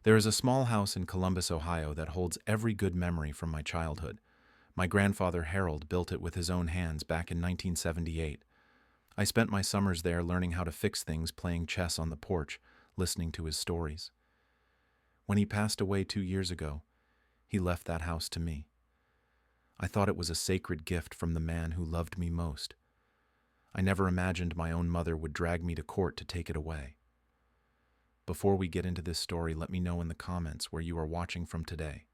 There is a small house in Columbus, Ohio that holds every good memory from my childhood. My grandfather Harold built it with his own hands back in 1978. I spent my summers there learning how to fix things, playing chess on the porch, listening to his stories. When he passed away 2 years ago, he left that house to me. I thought it was a sacred gift from the man who loved me most. I never imagined my own mother would drag me to court to take it away. Before we get into this story, let me know in the comments where you are watching from today.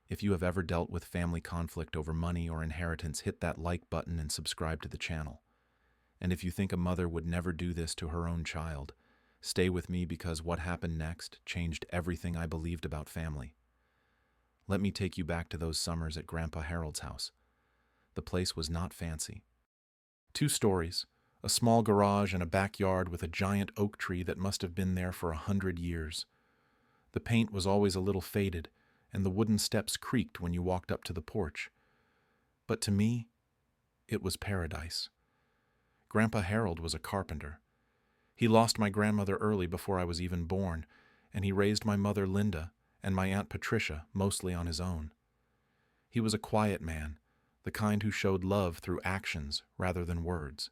If you have ever dealt with family conflict over money or inheritance, hit that like button and subscribe to the channel. And if you think a mother would never do this to her own child, stay with me because what happened next changed everything I believed about family. Let me take you back to those summers at Grandpa Harold's house. The place was not fancy. 2 stories, a small garage and a backyard with a giant oak tree that must have been there for 100 years. The paint was always a little faded, and the wooden steps creaked when you walked up to the porch. But to me, it was paradise. Grandpa Harold was a carpenter. He lost my grandmother early before I was even born, and he raised my mother Linda and my Aunt Patricia mostly on his own. He was a quiet man, the kind who showed love through actions rather than words.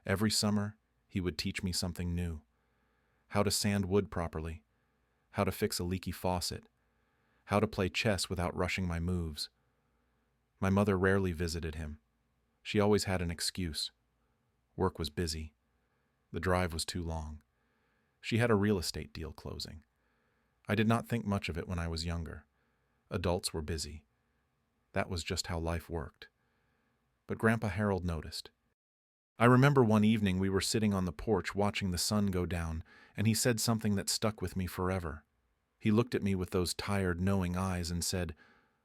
Every summer, he would teach me something new: how to sand wood properly, how to fix a leaky faucet, how to play chess without rushing my moves. My mother rarely visited him. She always had an excuse. Work was busy. The drive was too long. She had a real estate deal closing. I did not think much of it when I was younger. Adults were busy. That was just how life worked. But Grandpa Harold noticed. I remember one evening we were sitting on the porch watching the sun go down, and he said something that stuck with me forever. He looked at me with those tired, knowing eyes and said,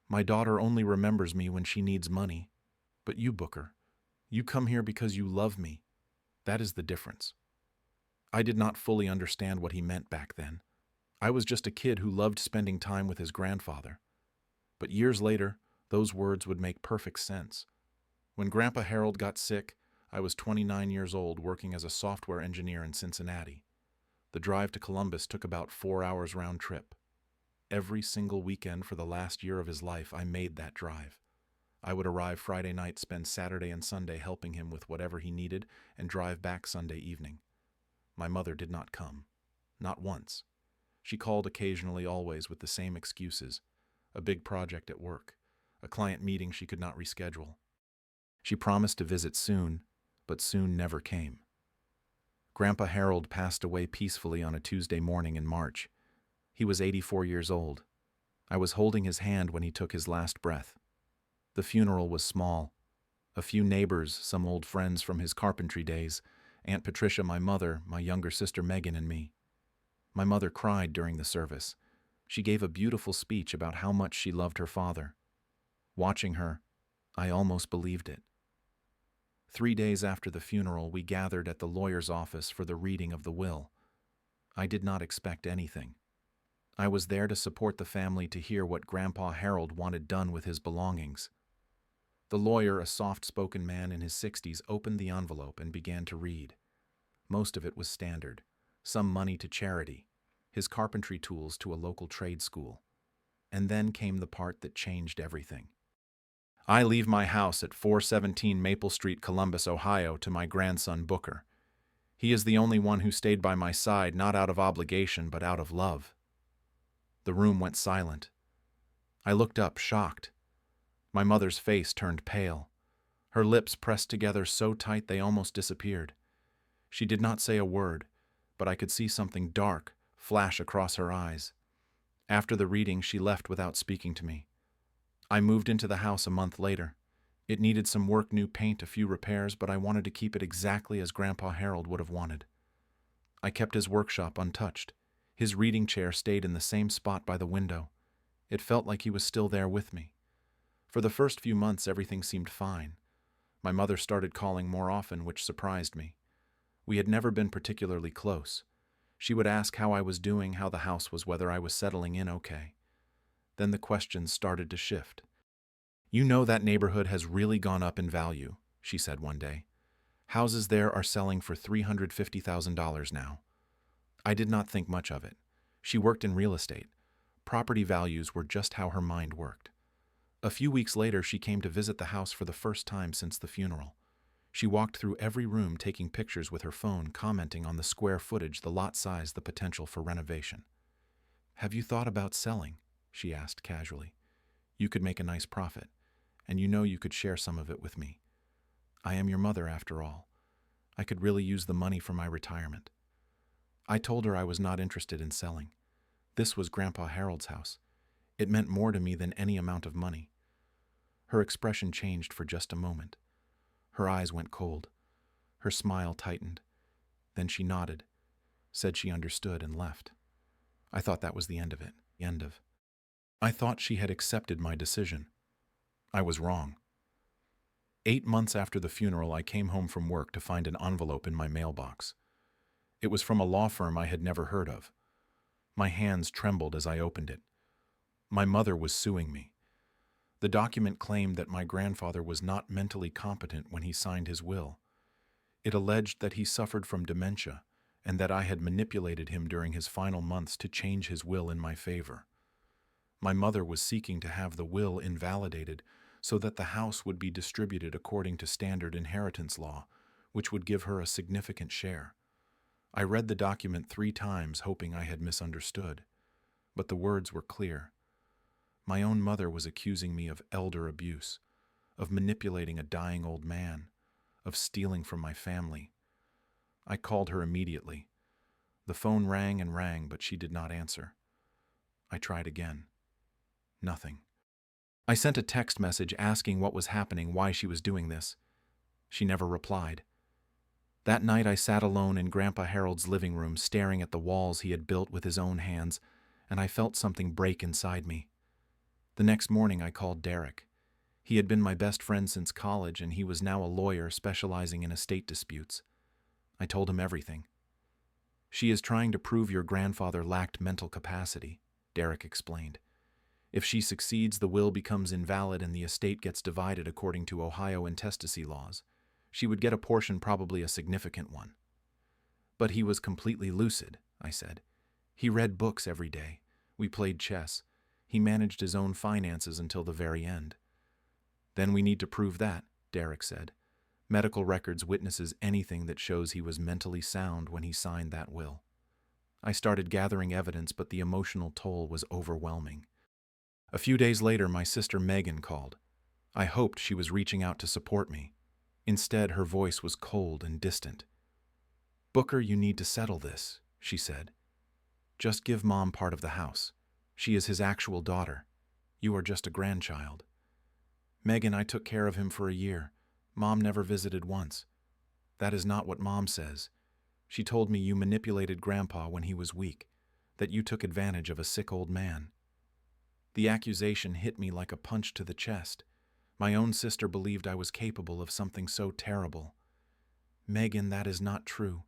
"My daughter only remembers me when she needs money. But you, Booker, you come here because you love me. That is the difference." I did not fully understand what he meant back then. I was just a kid who loved spending time with his grandfather. But years later, those words would make perfect sense. When Grandpa Harold got sick, I was 29 years old working as a software engineer in Cincinnati. The drive to Columbus took about 4 hours round trip. Every single weekend for the last year of his life, I made that drive. I would arrive Friday night, spend Saturday and Sunday helping him with whatever he needed, and drive back Sunday evening. My mother did not come. Not once. She called occasionally, always with the same excuses: a big project at work, a client meeting she could not reschedule. She promised to visit soon, but soon never came. Grandpa Harold passed away peacefully on a Tuesday morning in March. He was 84 years old. I was holding his hand when he took his last breath. The funeral was small. A few neighbors, some old friends from his carpentry days, Aunt Patricia, my mother, my younger sister Megan, and me. My mother cried during the service. She gave a beautiful speech about how much she loved her father. Watching her, I almost believed it. 3 days after the funeral, we gathered at the lawyer's office for the reading of the will. I did not expect anything. I was there to support the family, to hear what Grandpa Harold wanted done with his belongings. The lawyer, a soft-spoken man in his 60s, opened the envelope and began to read. Most of it was standard: some money to charity, his carpentry tools to a local trade school. And then came the part that changed everything. "I leave my house at 417 Maple Street, Columbus, Ohio, to my grandson Booker. He is the only one who stayed by my side, not out of obligation, but out of love." The room went silent. I looked up, shocked. My mother's face turned pale. Her lips pressed together so tight they almost disappeared. She did not say a word, but I could see something dark flash across her eyes. After the reading, she left without speaking to me. I moved into the house a month later. It needed some work, new paint, a few repairs, but I wanted to keep it exactly as Grandpa Harold would have wanted. I kept his workshop untouched. His reading chair stayed in the same spot by the window. It felt like he was still there with me. For the first few months, everything seemed fine. My mother started calling more often, which surprised me. We had never been particularly close. She would ask how I was doing, how the house was, whether I was settling in okay. Then the questions started to shift. "You know that neighborhood has really gone up in value," she said one day. "Houses there are selling for $350,000 now." I did not think much of it. She worked in real estate. Property values were just how her mind worked. A few weeks later, she came to visit the house for the first time since the funeral. She walked through every room taking pictures with her phone, commenting on the square footage, the lot size, the potential for renovation. "Have you thought about selling?" she asked casually. "You could make a nice profit, and you know you could share some of it with me. I am your mother after all. I could really use the money for my retirement." I told her I was not interested in selling. This was Grandpa Harold's house. It meant more to me than any amount of money. Her expression changed for just a moment. Her eyes went cold. Her smile tightened. Then she nodded, said she understood, and left. I thought that was the end of it. The end of. I thought she had accepted my decision. I was wrong. 8 months after the funeral, I came home from work to find an envelope in my mailbox. It was from a law firm I had never heard of. My hands trembled as I opened it. My mother was suing me. The document claimed that my grandfather was not mentally competent when he signed his will. It alleged that he suffered from dementia and that I had manipulated him during his final months to change his will in my favor. My mother was seeking to have the will invalidated so that the house would be distributed according to standard inheritance law, which would give her a significant share. I read the document 3 times, hoping I had misunderstood, but the words were clear. My own mother was accusing me of elder abuse, of manipulating a dying old man, of stealing from my family. I called her immediately. The phone rang and rang, but she did not answer. I tried again. Nothing. I sent a text message asking what was happening, why she was doing this. She never replied. That night I sat alone in Grandpa Harold's living room, staring at the walls he had built with his own hands, and I felt something break inside me. The next morning I called Derek. He had been my best friend since college, and he was now a lawyer specializing in estate disputes. I told him everything. "She is trying to prove your grandfather lacked mental capacity," Derek explained. "If she succeeds, the will becomes invalid and the estate gets divided according to Ohio intestacy laws. She would get a portion, probably a significant one." "But he was completely lucid," I said. "He read books every day. We played chess. He managed his own finances until the very end." "Then we need to prove that," Derek said. "Medical records witnesses anything that shows he was mentally sound when he signed that will." I started gathering evidence, but the emotional toll was overwhelming. A few days later, my sister Megan called. I hoped she was reaching out to support me. Instead, her voice was cold and distant. "Booker, you need to settle this," she said. "Just give Mom part of the house. She is his actual daughter. You are just a grandchild." "Megan, I took care of him for a year. Mom never visited once." "That is not what Mom says. She told me you manipulated Grandpa when he was weak, that you took advantage of a sick old man." The accusation hit me like a punch to the chest. My own sister believed I was capable of something so terrible. "Megan, that is not true.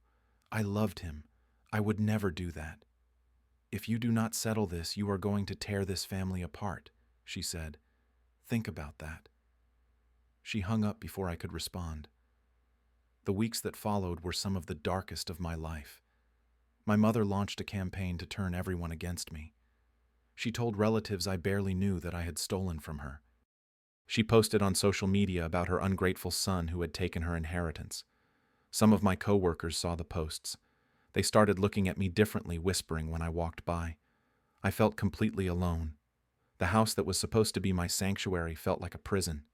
I loved him. I would never do that." "If you do not settle this, you are going to tear this family apart," she said. "Think about that." She hung up before I could respond. The weeks that followed were some of the darkest of my life. My mother launched a campaign to turn everyone against me. She told relatives I barely knew that I had stolen from her. She posted on social media about her ungrateful son who had taken her inheritance. Some of my coworkers saw the posts. They started looking at me differently, whispering when I walked by. I felt completely alone. The house that was supposed to be my sanctuary felt like a prison.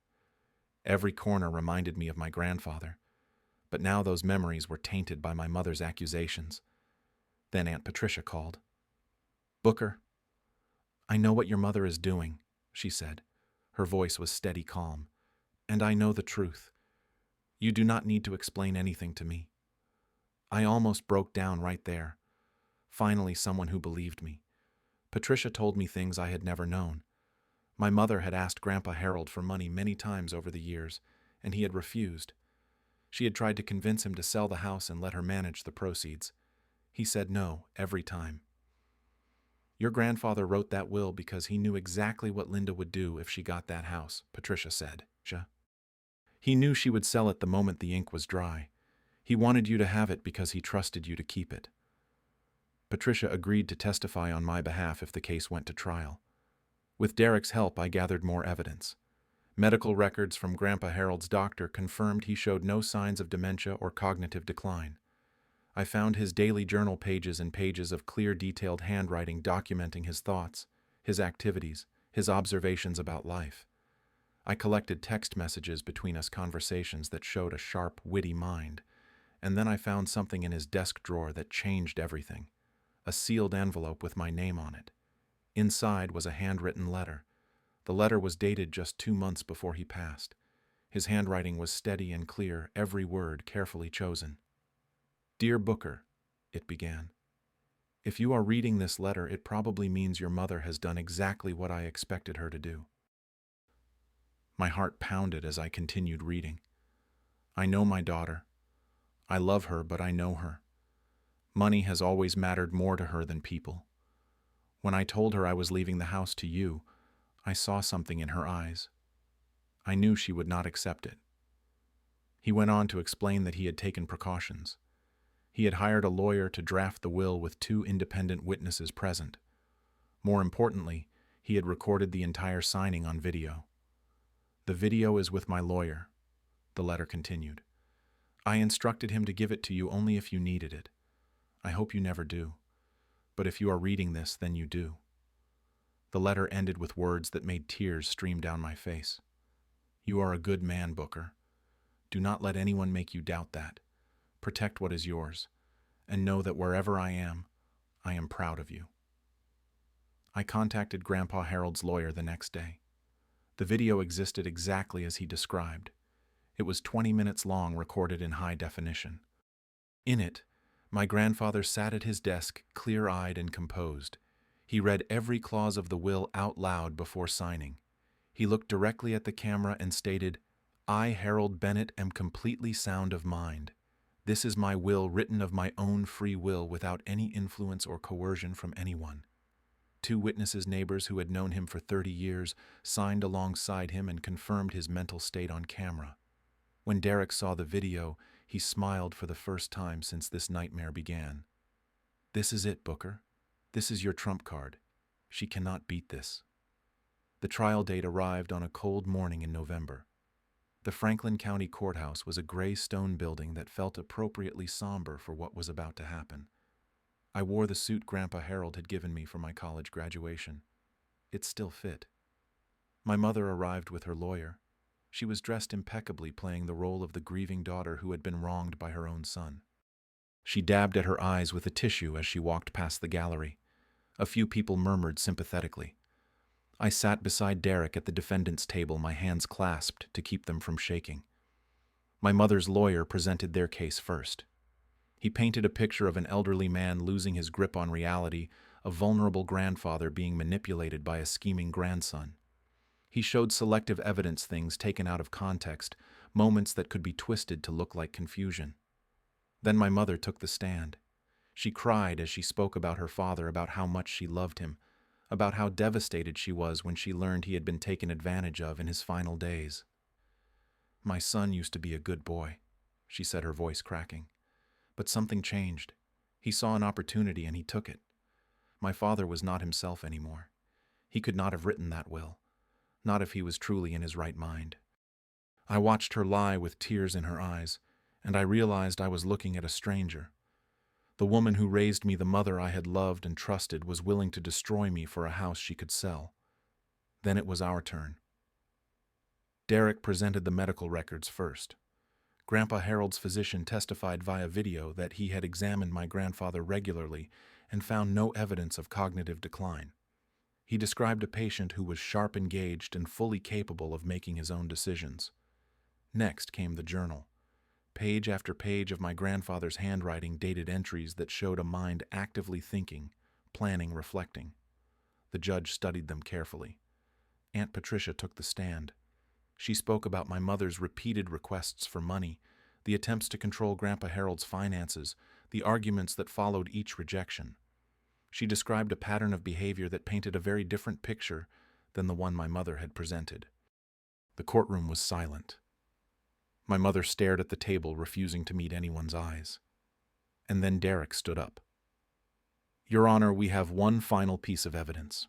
Every corner reminded me of my grandfather, but now those memories were tainted by my mother's accusations. Then Aunt Patricia called. "Booker, I know what your mother is doing," she said. Her voice was steady calm. "And I know the truth. You do not need to explain anything to me." I almost broke down right there. Finally, someone who believed me. Patricia told me things I had never known. My mother had asked Grandpa Harold for money many times over the years, and he had refused. She had tried to convince him to sell the house and let her manage the proceeds. He said no every time. "Your grandfather wrote that will because he knew exactly what Linda would do if she got that house," Patricia said. "He knew she would sell it the moment the ink was dry. He wanted you to have it because he trusted you to keep it." Patricia agreed to testify on my behalf if the case went to trial. With Derek's help, I gathered more evidence. Medical records from Grandpa Harold's doctor confirmed he showed no signs of dementia or cognitive decline. I found his daily journal pages and pages of clear, detailed handwriting documenting his thoughts, his activities, his observations about life. I collected text messages between us, conversations that showed a sharp, witty mind. And then I found something in his desk drawer that changed everything. A sealed envelope with my name on it. Inside was a handwritten letter. The letter was dated just 2 months before he passed. His handwriting was steady and clear, every word carefully chosen. "Dear Booker," it began. "If you are reading this letter, it probably means your mother has done exactly what I expected her to do." My heart pounded as I continued reading. "I know my daughter. I love her, but I know her. Money has always mattered more to her than people. When I told her I was leaving the house to you, I saw something in her eyes. I knew she would not accept it." He went on to explain that he had taken precautions. He had hired a lawyer to draft the will with 2 independent witnesses present. More importantly, he had recorded the entire signing on video. "The video is with my lawyer," the letter continued. "I instructed him to give it to you only if you needed it. I hope you never do. But if you are reading this, then you do." The letter ended with words that made tears stream down my face. "You are a good man, Booker. Do not let anyone make you doubt that. Protect what is yours, and know that wherever I am proud of you." I contacted Grandpa Harold's lawyer the next day. The video existed exactly as he described. It was 20 minutes long, recorded in high definition. In it, my grandfather sat at his desk, clear-eyed and composed. He read every clause of the will out loud before signing. He looked directly at the camera and stated, "I, Harold Bennett, am completely sound of mind. This is my will written of my own free will without any influence or coercion from anyone." 2 witnesses, neighbors who had known him for 30 years, signed alongside him and confirmed his mental state on camera. When Derek saw the video, he smiled for the first time since this nightmare began. "This is it, Booker. This is your trump card. She cannot beat this." The trial date arrived on a cold morning in November. The Franklin County Courthouse was a gray stone building that felt appropriately somber for what was about to happen. I wore the suit Grandpa Harold had given me for my college graduation. It still fit. My mother arrived with her lawyer. She was dressed impeccably, playing the role of the grieving daughter who had been wronged by her own son. She dabbed at her eyes with a tissue as she walked past the gallery. A few people murmured sympathetically. I sat beside Derek at the defendant's table, my hands clasped to keep them from shaking. My mother's lawyer presented their case first. He painted a picture of an elderly man losing his grip on reality, a vulnerable grandfather being manipulated by a scheming grandson. He showed selective evidence, things taken out of context, moments that could be twisted to look like confusion. Then my mother took the stand. She cried as she spoke about her father, about how much she loved him, about how devastated she was when she learned he had been taken advantage of in his final days. "My son used to be a good boy," she said, her voice cracking. "But something changed. He saw an opportunity and he took it. My father was not himself anymore. He could not have written that will, not if he was truly in his right mind." I watched her lie with tears in her eyes, and I realized I was looking at a stranger. The woman who raised me, the mother I had loved and trusted, was willing to destroy me for a house she could sell. Then it was our turn. Derek presented the medical records first. Grandpa Harold's physician testified via video that he had examined my grandfather regularly and found no evidence of cognitive decline. He described a patient who was sharp, engaged, and fully capable of making his own decisions. Next came the journal. Page after page of my grandfather's handwriting, dated entries that showed a mind actively thinking, planning, reflecting. The judge studied them carefully. Aunt Patricia took the stand. She spoke about my mother's repeated requests for money, the attempts to control Grandpa Harold's finances, the arguments that followed each rejection. She described a pattern of behavior that painted a very different picture than the one my mother had presented. The courtroom was silent. My mother stared at the table, refusing to meet anyone's eyes. And then Derek stood up. Your Honor, we have one final piece of evidence.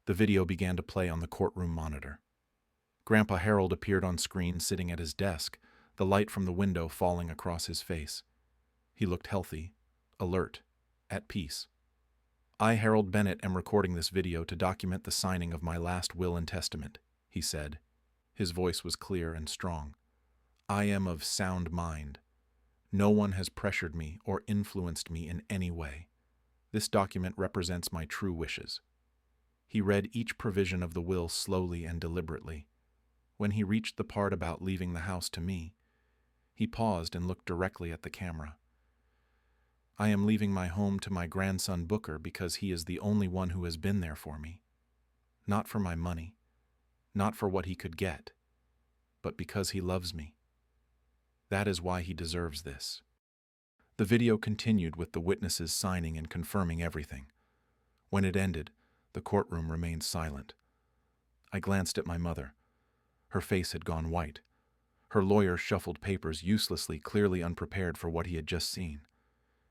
The video began to play on the courtroom monitor. Grandpa Harold appeared on screen sitting at his desk, the light from the window falling across his face. He looked healthy, alert, at peace. I, Harold Bennett, am recording this video to document the signing of my last will and testament, he said. His voice was clear and strong. I am of sound mind. No one has pressured me or influenced me in any way. This document represents my true wishes. He read each provision of the will slowly and deliberately. When he reached the part about leaving the house to me, he paused and looked directly at the camera. I am leaving my home to my grandson Booker because he is the only one who has been there for me. Not for my money, not for what he could get, but because he loves me. That is why he deserves this. The video continued with the witnesses signing and confirming everything. When it ended, the courtroom remained silent. I glanced at my mother. Her face had gone white. Her lawyer shuffled papers uselessly, clearly unprepared for what he had just seen.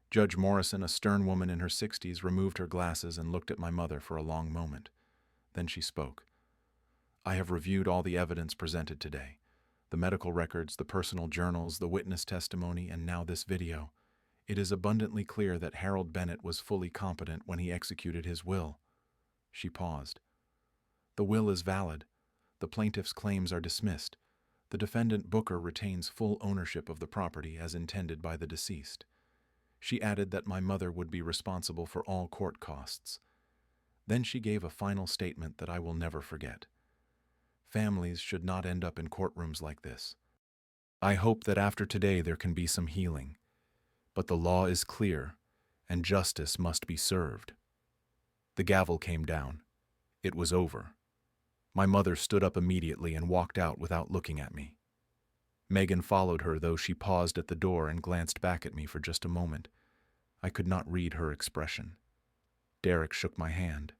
Judge Morrison, a stern woman in her 60s, removed her glasses and looked at my mother for a long moment. Then she spoke. I have reviewed all the evidence presented today. The medical records, the personal journals, the witness testimony, and now this video. It is abundantly clear that Harold Bennett was fully competent when he executed his will. She paused. The will is valid. The plaintiff's claims are dismissed. The defendant Booker retains full ownership of the property as intended by the deceased. She added that my mother would be responsible for all court costs. Then she gave a final statement that I will never forget. Families should not end up in courtrooms like this. I hope that after today there can be some healing. But the law is clear, and justice must be served. The gavel came down. It was over. My mother stood up immediately and walked out without looking at me. Megan followed her, though she paused at the door and glanced back at me for just a moment. I could not read her expression. Derek shook my hand.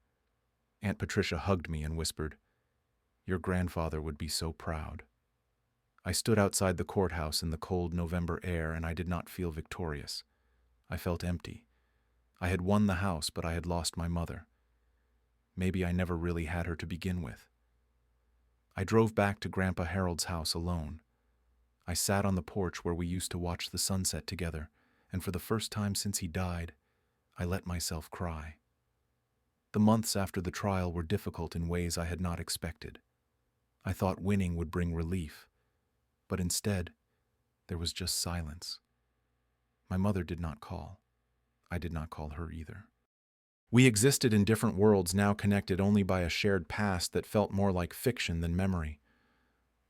Aunt Patricia hugged me and whispered, "Your grandfather would be so proud." I stood outside the courthouse in the cold November air, and I did not feel victorious. I felt empty. I had won the house, but I had lost my mother. Maybe I never really had her to begin with. I drove back to Grandpa Harold's house alone. I sat on the porch where we used to watch the sunset together, and for the first time since he died, I let myself cry. The months after the trial were difficult in ways I had not expected. I thought winning would bring relief, but instead, there was just silence. My mother did not call. I did not call her either. We existed in different worlds, now connected only by a shared past that felt more like fiction than memory.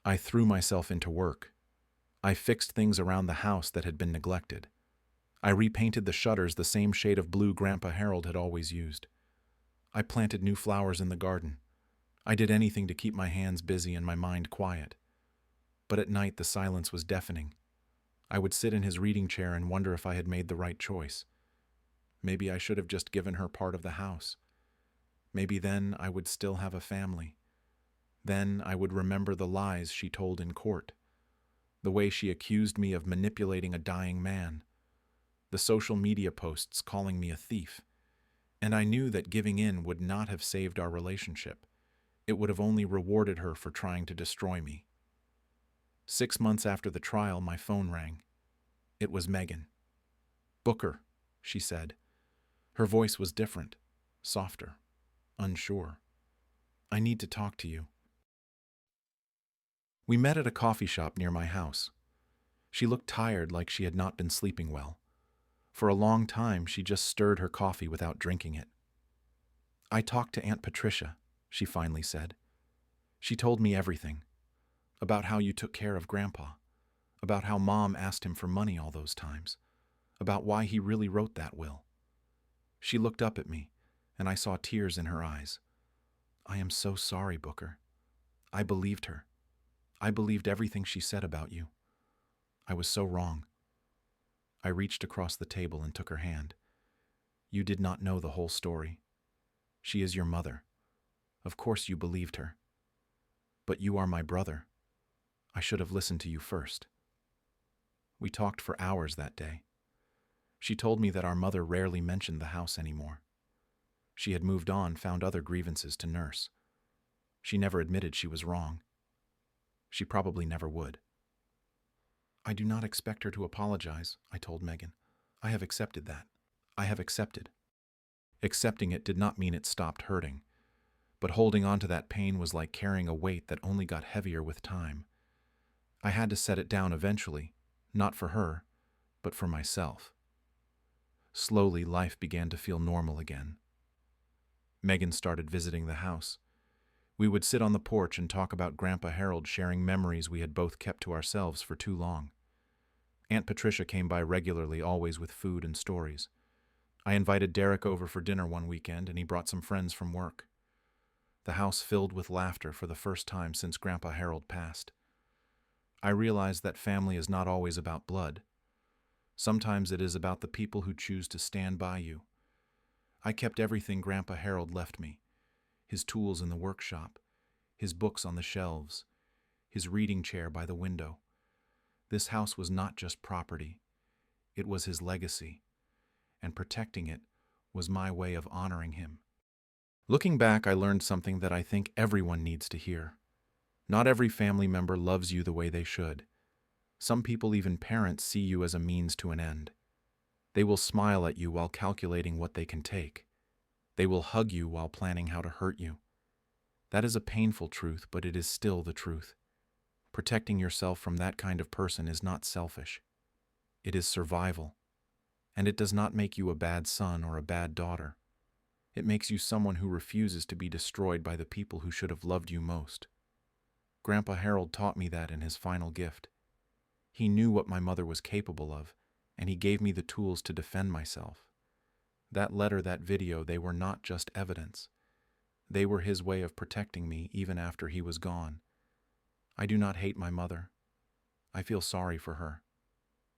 I threw myself into work. I fixed things around the house that had been neglected. I repainted the shutters the same shade of blue Grandpa Harold had always used. I planted new flowers in the garden. I did anything to keep my hands busy and my mind quiet. But at night the silence was deafening. I would sit in his reading chair and wonder if I had made the right choice. Maybe I should have just given her part of the house. Maybe then I would still have a family. Then I would remember the lies she told in court. The way she accused me of manipulating a dying man. The social media posts calling me a thief. And I knew that giving in would not have saved our relationship. It would have only rewarded her for trying to destroy me. 6 months after the trial, my phone rang. It was Megan. "Booker," she said. Her voice was different, softer, unsure. "I need to talk to you." We met at a coffee shop near my house. She looked tired, like she had not been sleeping well. For a long time, she just stirred her coffee without drinking it. "I talked to Aunt Patricia," she finally said. "She told me everything. About how you took care of Grandpa. About how Mom asked him for money all those times. About why he really wrote that will." She looked up at me, and I saw tears in her eyes. "I am so sorry, Booker. I believed her. I believed everything she said about you. I was so wrong." I reached across the table and took her hand. "You did not know the whole story. She is your mother. Of course you believed her. But you are my brother. I should have listened to you first." We talked for hours that day. She told me that our mother rarely mentioned the house anymore. She had moved on, found other grievances to nurse. She never admitted she was wrong. She probably never would. I do not expect her to apologize, I told Megan. I have accepted that. I have accepted. Accepting it did not mean it stopped hurting, but holding on to that pain was like carrying a weight that only got heavier with time. I had to set it down eventually, not for her, but for myself. Slowly, life began to feel normal again. Megan started visiting the house. We would sit on the porch and talk about Grandpa Harold, sharing memories we had both kept to ourselves for too long. Aunt Patricia came by regularly, always with food and stories. I invited Derek over for dinner one weekend, and he brought some friends from work. The house filled with laughter for the first time since Grandpa Harold passed. I realized that family is not always about blood. Sometimes it is about the people who choose to stand by you. I kept everything Grandpa Harold left me: his tools in the workshop, his books on the shelves, his reading chair by the window. This house was not just property. It was his legacy, and protecting it was my way of honoring him. Looking back, I learned something that I think everyone needs to hear. Not every family member loves you the way they should. Some people, even parents, see you as a means to an end. They will smile at you while calculating what they can take. They will hug you while planning how to hurt you. That is a painful truth, but it is still the truth. Protecting yourself from that kind of person is not selfish. It is survival. And it does not make you a bad son or a bad daughter. It makes you someone who refuses to be destroyed by the people who should have loved you most. Grandpa Harold taught me that in his final gift. He knew what my mother was capable of, and he gave me the tools to defend myself. That letter, that video, they were not just evidence. They were his way of protecting me even after he was gone. I do not hate my mother. I feel sorry for her.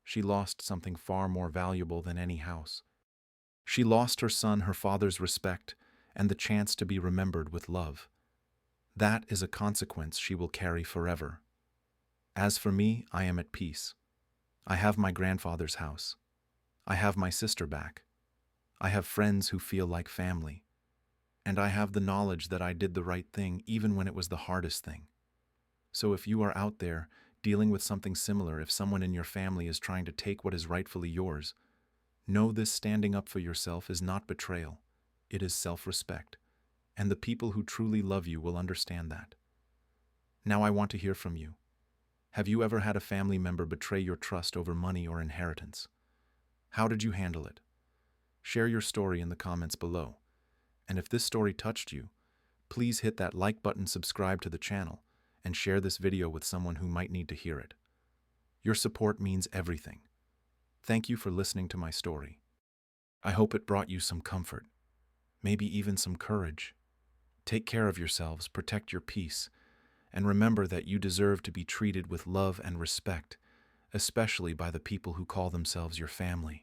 She lost something far more valuable than any house. She lost her son, her father's respect, and the chance to be remembered with love. That is a consequence she will carry forever. As for me, I am at peace. I have my grandfather's house. I have my sister back. I have friends who feel like family. And I have the knowledge that I did the right thing even when it was the hardest thing. So if you are out there dealing with something similar, if someone in your family is trying to take what is rightfully yours, know this: standing up for yourself is not betrayal. It is self-respect. And the people who truly love you will understand that. Now I want to hear from you. Have you ever had a family member betray your trust over money or inheritance? How did you handle it? Share your story in the comments below. And if this story touched you, please hit that like button, subscribe to the channel, and share this video with someone who might need to hear it. Your support means everything. Thank you for listening to my story. I hope it brought you some comfort, maybe even some courage. Take care of yourselves, protect your peace, and remember that you deserve to be treated with love and respect, especially by the people who call themselves your family.